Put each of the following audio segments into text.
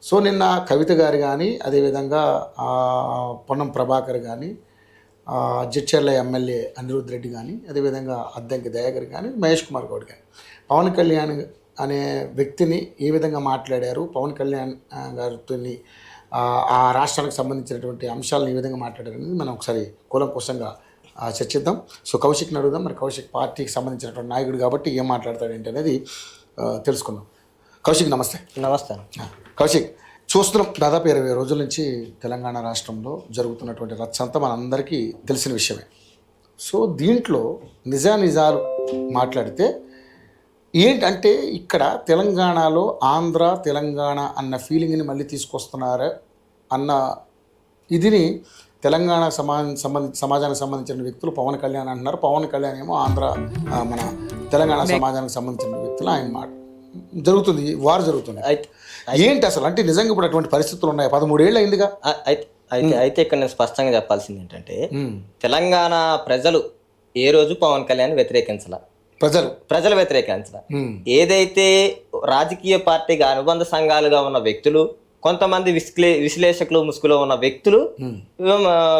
So నిన్న కవిత గారు కానీ అదేవిధంగా పొన్నం ప్రభాకర్ కానీ జడ్చర్ల ఎమ్మెల్యే అనిరుద్ రెడ్డి కానీ అదేవిధంగా అద్దంకి దయాకర్ కానీ మహేష్ కుమార్ గౌడ్ కానీ పవన్ కళ్యాణ్ అనే వ్యక్తిని ఏ విధంగా మాట్లాడారు, పవన్ కళ్యాణ్ గారితో ఆ రాష్ట్రానికి సంబంధించినటువంటి అంశాలను ఏ విధంగా మాట్లాడారు అనేది మనం ఒకసారి కూలంకుషంగా చర్చిద్దాం. సో కౌశిక్ని అడుగుదాం. మరి కౌశిక్ పార్టీకి సంబంధించినటువంటి నాయకుడు కాబట్టి ఏం మాట్లాడతాడు ఏంటి అనేది తెలుసుకుందాం. కౌశిక్ నమస్తే. నమస్తే కౌశిక్, చూస్తున్నాం దాదాపు 20 రోజుల నుంచి తెలంగాణ రాష్ట్రంలో జరుగుతున్నటువంటి రచ్చ అంతా మనందరికీ తెలిసిన విషయమే. సో దీంట్లో నిజాలు మాట్లాడితే ఏంటంటే ఇక్కడ తెలంగాణలో ఆంధ్ర తెలంగాణ అన్న ఫీలింగ్ని మళ్ళీ తీసుకొస్తున్నారా అన్న ఇదిని తెలంగాణ సమాజానికి సంబంధించిన వ్యక్తులు పవన్ కళ్యాణ్ అంటున్నారు. పవన్ కళ్యాణ్ ఏమో ఆంధ్ర మన తెలంగాణ సమాజానికి సంబంధించిన వ్యక్తులు ఆయన మాట జరుగుతుంది, వారు జరుగుతుంది. ఏంటి అసలు అంటే నిజంగా ఇప్పుడు అటువంటి పరిస్థితులు ఉన్నాయి? 13 ఏళ్ళు అయిందిగా. అయితే ఇక్కడ నేను స్పష్టంగా చెప్పాల్సింది ఏంటంటే తెలంగాణ ప్రజలు ఏ రోజు పవన్ కళ్యాణ్ వ్యతిరేకించాల, ప్రజలు వ్యతిరేకించాల. ఏదైతే రాజకీయ పార్టీగా అనుబంధ సంఘాలుగా ఉన్న వ్యక్తులు, కొంతమంది విశ్లేషకులు ముసుగులో ఉన్న వ్యక్తులు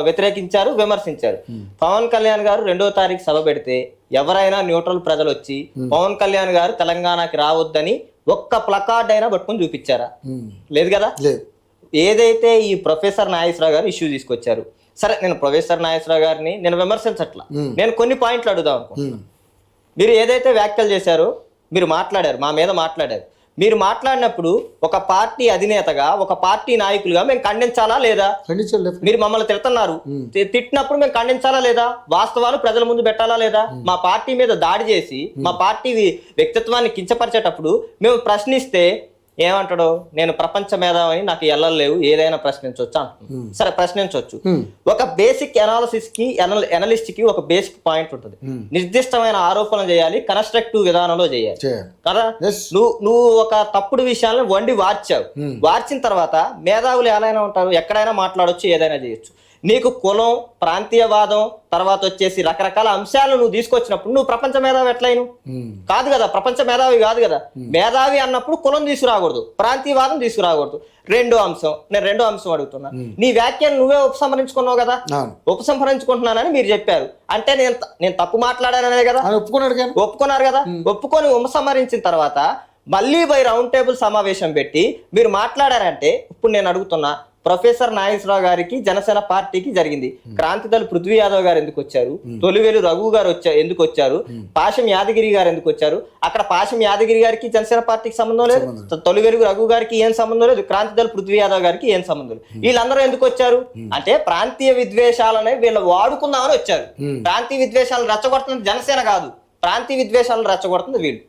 వ్యతిరేకించారు, విమర్శించారు. పవన్ కళ్యాణ్ గారు 2వ తారీఖు సభ పెడితే ఎవరైనా న్యూట్రల్ ప్రజలు వచ్చి పవన్ కళ్యాణ్ గారు తెలంగాణకి రావద్దని ఒక్క ప్లకార్డ్ అయినా పట్టుకొని చూపించారా? లేదు కదా. ఏదైతే ఈ ప్రొఫెసర్ నాగేశ్వరరావు గారు ఇష్యూ తీసుకొచ్చారు, సరే నేను ప్రొఫెసర్ నాగేశ్వరరావు గారిని నేను విమర్శించట్లా, నేను కొన్ని పాయింట్లు అడుగుదాం అనుకుంటున్నాను. మీరు ఏదైతే వ్యాఖ్యలు చేశారో, మీరు మాట్లాడారు, మా మీద మాట్లాడారు. మీరు మాట్లాడినప్పుడు ఒక పార్టీ అధినేతగా, ఒక పార్టీ నాయకులుగా మేము ఖండించాలా లేదా? మీరు మమ్మల్ని తిడుతున్నారు, తిట్టినప్పుడు మేము ఖండించాలా లేదా? వాస్తవాలు ప్రజల ముందు పెట్టాలా లేదా? మా పార్టీ మీద దాడి చేసి మా పార్టీ వ్యక్తిత్వాన్ని కించపరిచేటప్పుడు మేము ప్రశ్నిస్తే ఏమంటాడు? నేను ప్రపంచ మేధావని, నాకు ఎల్లలేవు, ఏదైనా ప్రశ్నించవచ్చు అంటున్నాను. సరే ప్రశ్నించవచ్చు. ఒక బేసిక్ అనాలిసిస్ కి అనలిస్ట్ కి ఒక బేసిక్ పాయింట్ ఉంటుంది. నిర్దిష్టమైన ఆరోపణలు చేయాలి, కన్స్ట్రక్టివ్ విధానంలో చేయాలి కదా. నువ్వు ఒక తప్పుడు విషయాలను వండి వార్చిన తర్వాత మేధావులు ఎలా ఉంటారు, ఎక్కడైనా మాట్లాడొచ్చు, ఏదైనా చేయొచ్చు. నీకు కులం, ప్రాంతీయవాదం, తర్వాత వచ్చేసి రకరకాల అంశాలు నువ్వు తీసుకొచ్చినప్పుడు నువ్వు ప్రపంచ మేధావి ఎట్లయిను? కాదు కదా, ప్రపంచ మేధావి కాదు కదా. మేధావి అన్నప్పుడు కులం తీసుకురాకూడదు, ప్రాంతీయవాదం తీసుకురాకూడదు. నేను రెండో అంశం అడుగుతున్నా. నీ వ్యాఖ్యలు నువ్వే ఉపసంహరించుకున్నావు కదా. ఉపసంహరించుకుంటున్నానని మీరు చెప్పారు అంటే నేను తప్పు మాట్లాడాననే కదా. ఒప్పుకున్నారు కదా. ఒప్పుకొని ఉపసంహరించిన తర్వాత మళ్ళీ రౌండ్ టేబుల్ సమావేశం పెట్టి మీరు మాట్లాడారంటే ఇప్పుడు నేను అడుగుతున్నా, ప్రొఫెసర్ నాగేశ్వరరావు గారికి జనసేన పార్టీకి జరిగింది, క్రాంతిదళ్ పృథ్వీ యాదవ్ గారు ఎందుకు వచ్చారు? తొలివేలు రఘు గారు ఎందుకు వచ్చారు? పాశం యాదగిరి గారు ఎందుకు వచ్చారు? అక్కడ పాశం యాదగిరి గారికి జనసేన పార్టీకి సంబంధం లేదు, తొలివేలు రఘు గారికి ఏం సంబంధం లేదు, క్రాంతిదళ్ పృథ్వీ యాదవ్ గారికి ఏం సంబంధం లేదు. వీళ్ళందరూ ఎందుకు వచ్చారు అంటే ప్రాంతీయ విద్వేషాలనే వీళ్ళు వాడుకుందామని వచ్చారు. ప్రాంతీయ విద్వేషాలను రెచ్చగొడుతున్నది జనసేన కాదు, ప్రాంతీయ విద్వేషాలను రెచ్చగొడుతుంది వీళ్ళు.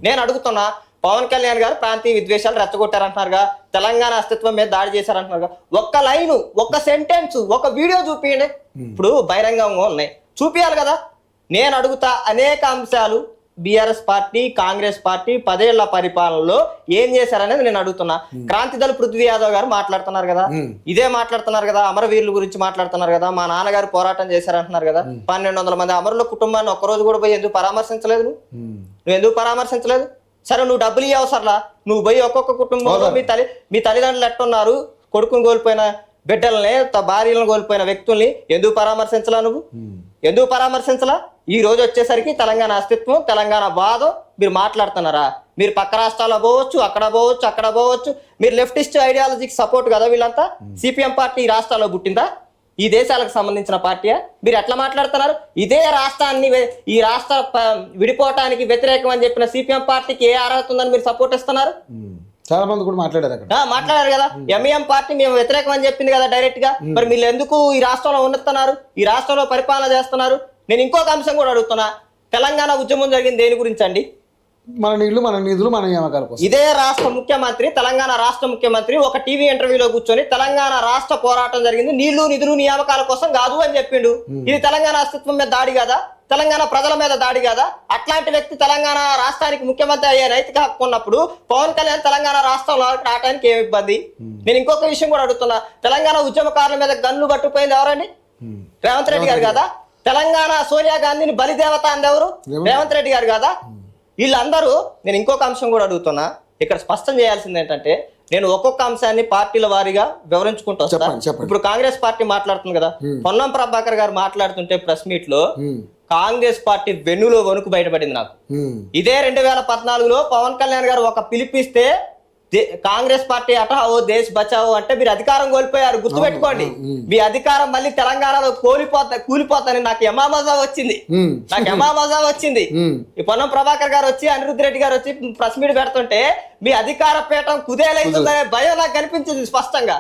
నేను అడుగుతున్నా, పవన్ కళ్యాణ్ గారు ప్రాంతీయ విద్వేషాలు రెచ్చగొట్టారంటున్నారుగా, తెలంగాణ అస్తిత్వం మీద దాడి చేశారంటున్నారుగా. ఒక్క లైను, ఒక్క సెంటెన్స్, ఒక వీడియో చూపియండి. ఇప్పుడు బహిరంగంగా ఉన్నాయి, చూపియాలి కదా. నేను అడుగుతా, అనేక అంశాలు బీఆర్ఎస్ పార్టీ, కాంగ్రెస్ పార్టీ 10 ఏళ్ల పరిపాలనలో ఏం చేశారనేది నేను అడుగుతున్నా. క్రాంతిదళ్ పృథ్వీ యాదవ్ గారు మాట్లాడుతున్నారు కదా, ఇదే మాట్లాడుతున్నారు కదా, అమరవీరుల గురించి మాట్లాడుతున్నారు కదా, మా నాన్నగారు పోరాటం చేశారంటున్నారు కదా. 1200 మంది అమరుల కుటుంబాన్ని ఒక్కరోజు కూడా పోయి ఎందుకు పరామర్శించలేదు? నువ్వు ఎందుకు పరామర్శించలేదు? సరే నువ్వు డబ్బులు ఇవ్వసర్లా, నువ్వు పోయి ఒక్కొక్క కుటుంబంలో మీ తల్లిదండ్రులు ఎట్టున్నారు, కొడుకుని కోల్పోయిన బిడ్డల్ని, భార్యలను కోల్పోయిన వ్యక్తుల్ని ఎందుకు పరామర్శించలా? నువ్వు ఎందుకు పరామర్శించలా? ఈ రోజు వచ్చేసరికి తెలంగాణ అస్తిత్వం, తెలంగాణ వాదం మీరు మాట్లాడుతున్నారా? మీరు పక్క రాష్ట్రాల్లో పోవచ్చు, అక్కడ పోవచ్చు. మీరు లెఫ్టిస్ట్ ఐడియాలజీకి సపోర్ట్ కదా వీళ్ళంతా. సిపిఎం పార్టీ ఈ రాష్ట్రాల్లో పుట్టిందా? ఈ దేశాలకు సంబంధించిన పార్టీయా? మీరు ఎట్లా మాట్లాడుతున్నారు? ఇదే రాష్ట్రాన్ని, ఈ రాష్ట్ర విడిపోవటానికి వ్యతిరేకం అని చెప్పిన సిపిఎం పార్టీకి ఏ అర్హత ఉందని మీరు సపోర్ట్ ఇస్తున్నారు? చాలా మంది కూడా మాట్లాడారు కదా. ఎంఈఎం పార్టీ మేము వ్యతిరేకం అని చెప్పింది కదా డైరెక్ట్ గా. మరి మీరు ఎందుకు ఈ రాష్ట్రంలో ఉన్నతున్నారు, ఈ రాష్ట్రంలో పరిపాలన చేస్తున్నారు? నేను ఇంకొక అంశం కూడా అడుగుతున్నా, తెలంగాణ ఉద్యమం జరిగింది దేని గురించి అండి? మన నీళ్లు, మన నిధులు, మన నియామకాల కోసం. ఇదే రాష్ట్ర ముఖ్యమంత్రి, తెలంగాణ రాష్ట్ర ముఖ్యమంత్రి ఒక టీవీ ఇంటర్వ్యూలో కూర్చొని తెలంగాణ రాష్ట్ర పోరాటం జరిగింది నీళ్లు, నిధులు, నియామకాల కోసం కాదు అని చెప్పిండు. ఇది తెలంగాణ అస్తిత్వం మీద దాడి కాదా? తెలంగాణ ప్రజల మీద దాడి కాదా? అట్లాంటి వ్యక్తి తెలంగాణ రాష్ట్రానికి ముఖ్యమంత్రి అయ్యే నైతిక హక్కు ఉన్నప్పుడు పవన్ కళ్యాణ్ తెలంగాణ రాష్ట్రంలో రావడానికి ఏమి ఇబ్బంది? నేను ఇంకొక విషయం కూడా అడుగుతున్నా, తెలంగాణ ఉద్యమకారుల మీద గన్ను పట్టుకుపోయింది ఎవరండి? రేవంత్ రెడ్డి గారు కదా. తెలంగాణ సోనియా గాంధీని బలిదేవత అంది ఎవరు? రేవంత్ రెడ్డి గారు కదా. వీళ్ళందరూ, నేను ఇంకొక అంశం కూడా అడుగుతున్నా, ఇక్కడ స్పష్టం చేయాల్సింది ఏంటంటే నేను ఒక్కొక్క అంశాన్ని పార్టీల వారీగా వివరించుకుంటూ వస్తా. చెప్పండి. ఇప్పుడు కాంగ్రెస్ పార్టీ మాట్లాడుతుంది కదా, పొన్నం ప్రభాకర్ గారు మాట్లాడుతుంటే ప్రెస్ మీట్ లో కాంగ్రెస్ పార్టీ వెన్నులో వణుకు బయటపడింది నాకు. ఇదే 2014లో పవన్ కళ్యాణ్ గారు ఒక పిలిపిస్తే కాంగ్రెస్ పార్టీ అటావో దేశ్ బచావో అంటే మీరు అధికారం కోల్పోయారు, గుర్తుపెట్టుకోండి. మీ అధికారం మళ్ళీ తెలంగాణలో కూలిపోతాని నాకు ఎమామజా వచ్చింది. ఈ పొన్నం ప్రభాకర్ గారు వచ్చి అనిరుద్ధ్ రెడ్డి గారు వచ్చి ప్రెస్ మీట్ పెడుతుంటే మీ అధికార పీఠం కుదేలైతుందనే భయం నాకు కనిపించింది స్పష్టంగా.